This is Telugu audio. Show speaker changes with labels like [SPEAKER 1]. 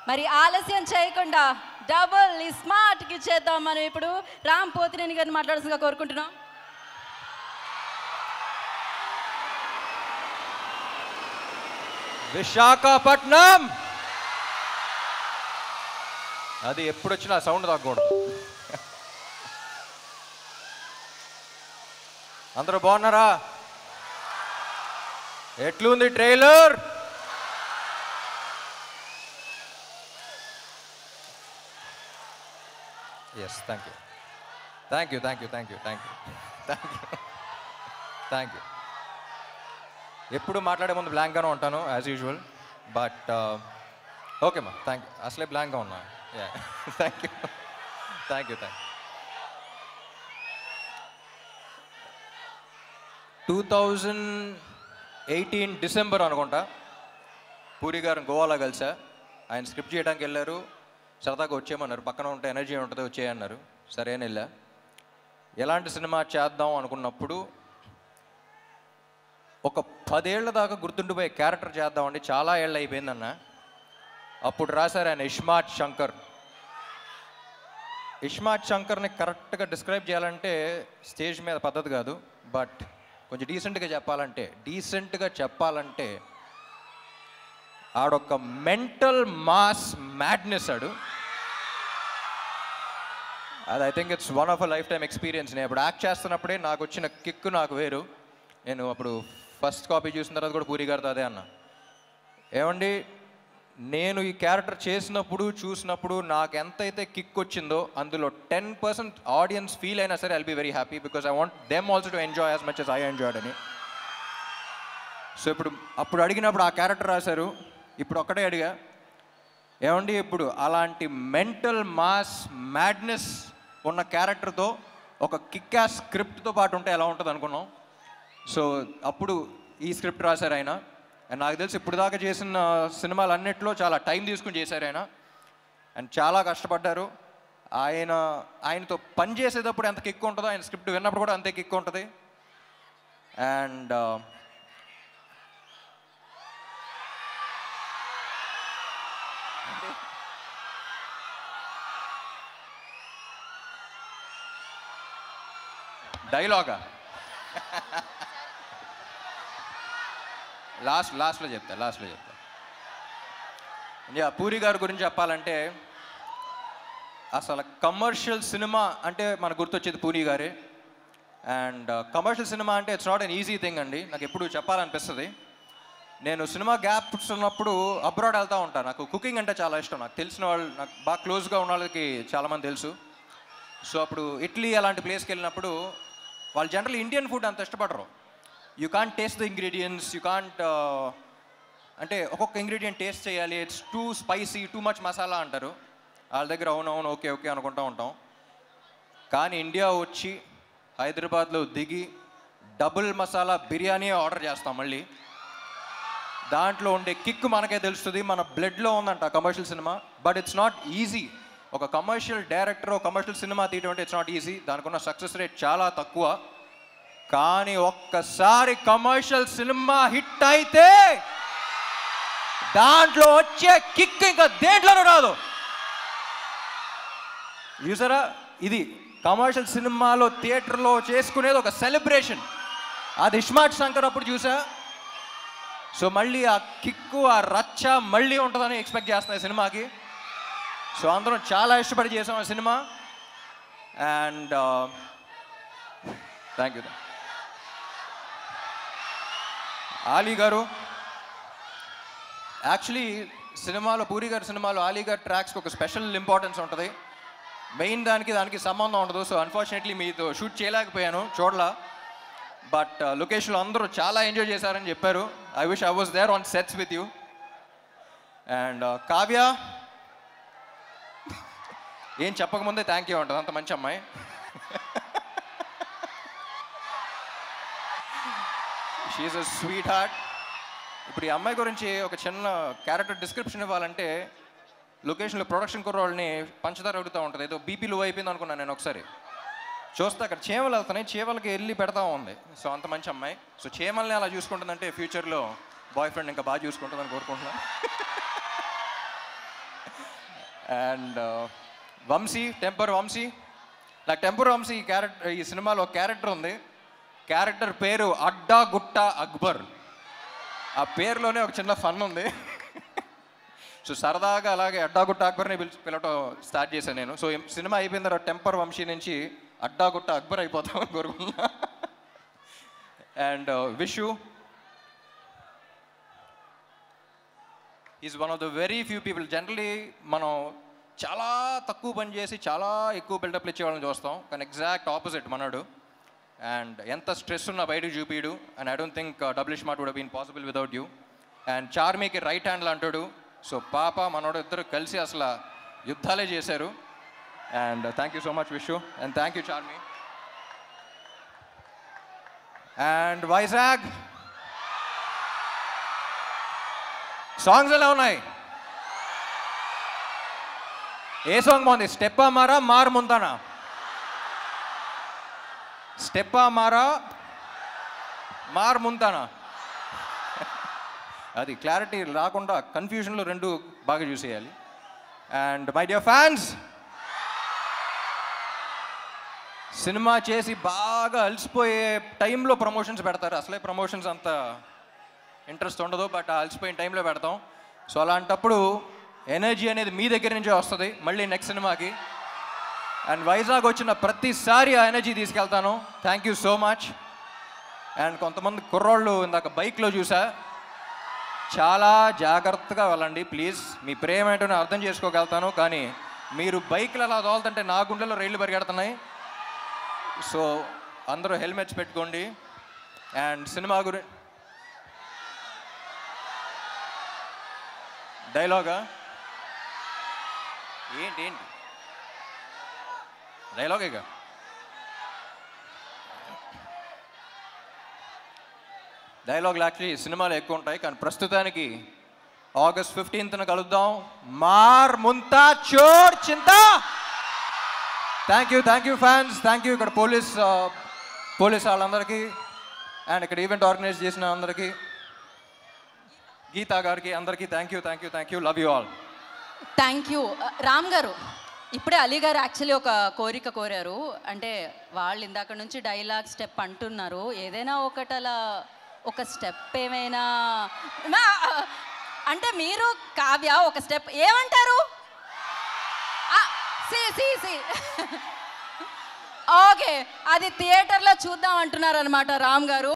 [SPEAKER 1] మరి ఆలస్యం చేయకుండా డబుల్ స్మార్ట్కి ఇచ్చేద్దాం. మనం ఇప్పుడు రామ్ పోతినేని గారిని మాట్లాడాల్సిందిగా కోరుకుంటున్నాం.
[SPEAKER 2] విశాఖపట్నం అది ఎప్పుడు వచ్చినా సౌండ్ తగ్గకూడదు. అందరూ బాగున్నారా? ఎట్లుంది trailer? Yes, thank you thank you thank you thank you thank you thank you thank you. ఎప్పుడు మాట్లాడే ముందు బ్లాంక్గానే ఉంటాను యాజ్ యూజువల్, బట్ ఓకే మా థ్యాంక్ యూ. అసలే బ్లాంక్గా ఉన్నా. Thank you thank you thank you. 2018 December అనుకుంటా పూరి గారిని గోవాలో కలిసా. ఆయన స్క్రిప్ట్ చేయడానికి వెళ్ళారు, సరదాగా వచ్చేయమన్నారు. పక్కన ఉంటే ఎనర్జీ ఉంటుంది వచ్చేయన్నారు. సరే అని వెళ్ళా. ఎలాంటి సినిమా చేద్దాం అనుకున్నప్పుడు ఒక 10 ఏళ్ల దాకా గుర్తుండిపోయే క్యారెక్టర్ చేద్దామండి. చాలా ఏళ్ళు అయిపోయిందన్న. అప్పుడు రాశారు ఆయన ఇస్మార్ట్ శంకర్. ఇస్మార్ట్ శంకర్ని కరెక్ట్గా డిస్క్రైబ్ చేయాలంటే స్టేజ్ మీద పద్ధతి కాదు, బట్ కొంచెం డీసెంట్గా చెప్పాలంటే ఆడొక మెంటల్ మాస్ మ్యాడ్నెస్ ఆడు. అది I think it's one of a life time experience. నేను అప్పుడు యాక్ట్ చేస్తున్నప్పుడే నాకు వచ్చిన కిక్ నాకు వేరు. నేను అప్పుడు ఫస్ట్ కాపీ చూసిన తర్వాత కూడా పూరి గారితో అదే అన్న, ఏమండి నేను ఈ క్యారెక్టర్ చూసినప్పుడు నాకు ఎంతైతే కిక్ వచ్చిందో అందులో 10% ఆడియన్స్ ఫీల్ అయినా సరే I'll be very happy, because I want them also to enjoy as much as I enjoyed అని. సో అప్పుడు అడిగినప్పుడు ఆ క్యారెక్టర్ రాశారు. ఇప్పుడు ఒక్కటే అడిగా, ఏమండి ఇప్పుడు అలాంటి మెంటల్ మాస్ మ్యాడ్నెస్ ఉన్న క్యారెక్టర్తో ఒక కిక్ యాస్ స్క్రిప్ట్తో పాటు ఉంటే ఎలా ఉంటుంది అనుకున్నాం. సో అప్పుడు ఈ స్క్రిప్ట్ రాశారు ఆయన. అండ్ నాకు తెలిసి ఇప్పుడు దాకా చేసిన సినిమాలు అన్నిట్లో చాలా టైం తీసుకుని చేశారు ఆయన. అండ్ చాలా కష్టపడ్డారు. ఆయనతో పని చేసేటప్పుడు ఎంత కిక్ ఉంటుందో ఆయన స్క్రిప్ట్ విన్నప్పుడు కూడా అంతే కిక్ ఉంటుంది. అండ్ డైలాగా లాస్ట్లో చెప్తా. పూరి గారి గురించి చెప్పాలంటే అసలు కమర్షియల్ సినిమా అంటే మనకు గుర్తొచ్చేది పూరి గారే. అండ్ కమర్షియల్ సినిమా అంటే it's not an easy thing అండి. నాకు ఎప్పుడు చెప్పాలనిపిస్తుంది. నేను సినిమా గ్యాప్స్ ఉన్నప్పుడు అబ్రాడ్ వెళ్తూ ఉంటాను. నాకు కుకింగ్ అంటే చాలా ఇష్టం. నాకు తెలిసిన వాళ్ళు, నాకు బాగా క్లోజ్గా ఉన్న వాళ్ళకి చాలామంది తెలుసు. సో అప్పుడు ఇటలీ అలాంటి ప్లేస్కి వెళ్ళినప్పుడు వాళ్ళు జనరల్ ఇండియన్ ఫుడ్ అంత ఇష్టపడరు. You can't taste the ingredients, you can't అంటే ఒక్కొక్క ఇంగ్రీడియంట్ టేస్ట్ చేయాలి, it's two spicy, too much masala అంటారు. వాళ్ళ దగ్గర అవునవును ఓకే ఓకే అనుకుంటూ ఉంటాం. కానీ ఇండియా వచ్చి హైదరాబాద్లో దిగి డబుల్ మసాలా బిర్యానీ ఆర్డర్ చేస్తాం. మళ్ళీ దాంట్లో ఉండే కిక్ మనకే తెలుస్తుంది. మన బ్లడ్లో ఉందంట commercial cinema. But it's not easy. ఒక కమర్షియల్ డైరెక్టర్ కమర్షియల్ సినిమా తీయడం అంటే ఇట్స్ నాట్ ఈజీ. దానికి ఉన్న సక్సెస్ రేట్ చాలా తక్కువ. కానీ ఒక్కసారి కమర్షియల్ సినిమా హిట్ అయితే దాంట్లో వచ్చే కిక్ ఇంకా దేంట్లోనూ రాదు. చూసారా, ఇది కమర్షియల్ సినిమాలో థియేటర్లో చేసుకునేది ఒక సెలబ్రేషన్. అది ఇస్మార్ట్ శంకర్ అప్పుడు చూసా. సో మళ్ళీ ఆ కిక్కు, ఆ రచ్చ మళ్ళీ ఉంటుందని ఎక్స్పెక్ట్ చేస్తున్నాయి సినిమాకి. సో అందరం చాలా ఇష్టపడి చేసాం ఆ cinema. And thank you. Ali గారు యాక్చువల్లీ సినిమాలో, పూరి గారి సినిమాలో ఆలీ గారి ట్రాక్స్కి ఒక స్పెషల్ ఇంపార్టెన్స్ ఉంటుంది. మెయిన్ దానికి సంబంధం ఉండదు. సో అన్ఫార్చునేట్లీ మీతో షూట్ చేయలేకపోయాను, చూడలా. బట్ లొకేషన్లో అందరూ చాలా ఎంజాయ్ చేశారని చెప్పారు. I wish I was there on sets with you. And Kavya ఏం చెప్పకముందే థ్యాంక్ యూ ఉంటుంది, అంత మంచి అమ్మాయి. She's a sweetheart. ఇప్పుడు ఈ అమ్మాయి గురించి ఒక చిన్న క్యారెక్టర్ డిస్క్రిప్షన్ ఇవ్వాలంటే, లొకేషన్లో ప్రొడక్షన్ కుర్రోళ్ళని పంచదార అడుగుతూ ఉంటుంది. ఏదో బీపీ లో అయిపోయింది అనుకున్నాను నేను. ఒకసారి చూస్తే అక్కడ చీమలు వెళ్తున్నాయి, చీమలకి వెళ్ళి పెడతా ఉంది. సో అంత మంచి అమ్మాయి. సో చీమల్ని అలా చూసుకుంటుందంటే ఫ్యూచర్లో బాయ్ ఫ్రెండ్ ఇంకా బాగా చూసుకుంటుందని కోరుకుంటున్నాను. And Vamshi, temper Vamshi. నాకు టెంపర్ వంశీ ఈ సినిమాలో క్యారెక్టర్ ఉంది. క్యారెక్టర్ పేరు అడ్డా గుట్ట అక్బర్. ఆ పేరులోనే ఒక చిన్న ఫన్ ఉంది. సో సరదాగా అలాగే అడ్డాగుట్ట అక్బర్ని పిలవటం స్టార్ట్ చేశాను నేను. సో సినిమా అయిపోయిన తర్వాత టెంపర్ వంశీ నుంచి అడ్డాగుట్ట అక్బర్ అయిపోతామని కోరుకున్నా. And Vishu is one of the very few people. Generally మనం చాలా తక్కువ పని చేసి చాలా ఎక్కువ బిల్డప్లు ఇచ్చేవాళ్ళని చూస్తాం, కానీ ఎగ్జాక్ట్ ఆపోజిట్ మనోడు. అండ్ ఎంత స్ట్రెస్ ఉన్నా బయటకు చూపిడు. And I don't think double smart would been possible without you. And చార్మీకి రైట్ హ్యాండ్లు అంటాడు. సో పాప మనోడు ఇద్దరు కలిసి అసలు యుద్ధాలే చేశారు. And thank you so much Vishu. And thank you Charmi. And Vizag songs ఎలా ఉన్నాయి? ఏ సాంగ్ బాగుంది? స్టెప్పా మారా మార్ ముందానా? స్టెప్పా మారా మార్ ముందానా? అది క్లారిటీ రాకుండా కన్ఫ్యూజన్లో రెండు బాగా చూసేయాలి. And my dear fans, cinema చేసి బాగా అలసిపోయే టైంలో ప్రమోషన్స్ పెడతారు. అసలే ప్రమోషన్స్ అంత ఇంట్రెస్ట్ ఉండదు, బట్ ఆ అలసిపోయిన టైంలో పెడతాం. సో అలాంటప్పుడు ఎనర్జీ అనేది మీ దగ్గర నుంచే వస్తుంది మళ్ళీ నెక్స్ట్ సినిమాకి. అండ్ వైజాగ్ వచ్చిన ప్రతిసారి ఆ ఎనర్జీ తీసుకెళ్తాను. Thank you so much. And కొంతమంది కుర్రోళ్ళు ఇందాక బైక్లో చూసా, చాలా జాగ్రత్తగా వెళ్ళండి ప్లీజ్. మీ ప్రేమ ఏంటో నేను అర్థం చేసుకోగలుగుతాను, కానీ మీరు బైక్లు అలా తోలుతుంటే నా గుండెలో రైళ్లు పరిగెడుతున్నాయి. సో అందరూ హెల్మెట్స్ పెట్టుకోండి. అండ్ సినిమా డైలాగా ఏంటి డైలాగేగా? డైలాగులు యాక్చువల్లీ సినిమాలు ఎక్కువ ఉంటాయి, కానీ ప్రస్తుతానికి ఆగస్ట్ 15న కలుద్దాం. మార్ ముంతా చోర్ చింతా. Thank you fans. Thank you ఇక్కడ పోలీస్ వాళ్ళందరికీ, అండ్ ఇక్కడ ఈవెంట్ ఆర్గనైజ్ చేసిన అందరికీ, గీతా గారికి, అందరికీ thank you. Love you all.
[SPEAKER 1] Thank you. Ram గారు, ఇప్పుడే అలీ గారు యాక్చువల్లీ ఒక కోరిక కోరారు. అంటే వాళ్ళు ఇందాక నుంచి డైలాగ్ స్టెప్ అంటున్నారు, ఏదైనా ఒకటి అలా ఒక స్టెప్ ఏమైనా అంటే మీరు కావ్య ఒక స్టెప్ ఏమంటారు? ఓకే, అది థియేటర్లో చూద్దాం అంటున్నారు అనమాట రామ్ గారు.